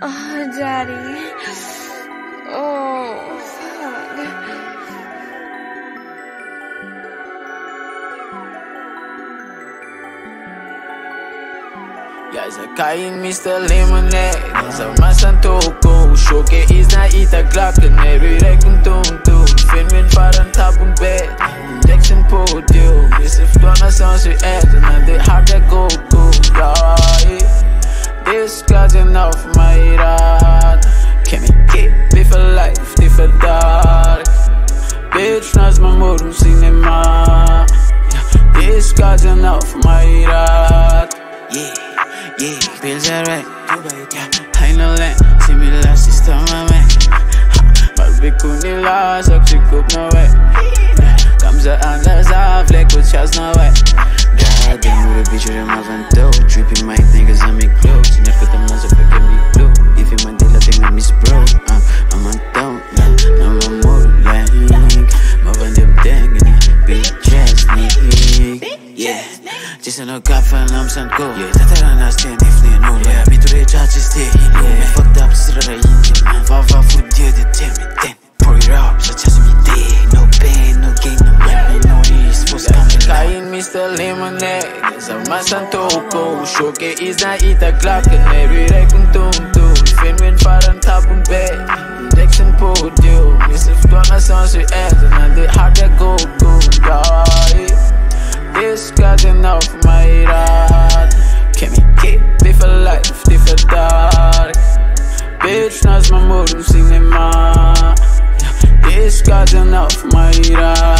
Oh, Daddy. Oh, fuck. Ja, zakain Mr. Lemonade. Sama Santoko. Sjokke is na ita klakken. Every kung tum-tum. Filmin parang tabong bed. Injection podium. Isip ko na saan si Ed. Na di hard at go-go. This God's enough, my rat. Can we keep it for life, it for dark? Bitch, nas mamuru cinema. This God's enough, my rat. Yeah, bills are right. I know that, similar system, my man. Malbikunila, saksi kup na way. Kamza andas af, like with chas na way. Goddamn, with a bitch with a mouth dough. Dripping my niggas on me clothes. You never the motherfucker me blue. If you Mandela, think I miss bro. I'm on down, I'm a more like. My van them dang, bitch ass nigga. Yeah, just in a car for an arms and go. Yeah, that's a nice thing if they know. Yeah, me to the charges stay. Yeah, fucked up, still a engine, man. Vava food, dear, the damn it, then. Pour it up, such as me day. No pain, no gain, no money, no risk. What's coming? Kain Mr. Lemonade. Sama Santoko. Sjokke is na ita klakken. Every kung tum-tum. Filmin parang tabong bed. Injection podium. Isip ko na saan si Ed. Na di hard at go-go. This God's enough, my rat. Can we keep it for life, it for dark? Bitch, nas mamuru cinema. This God's enough, my rat.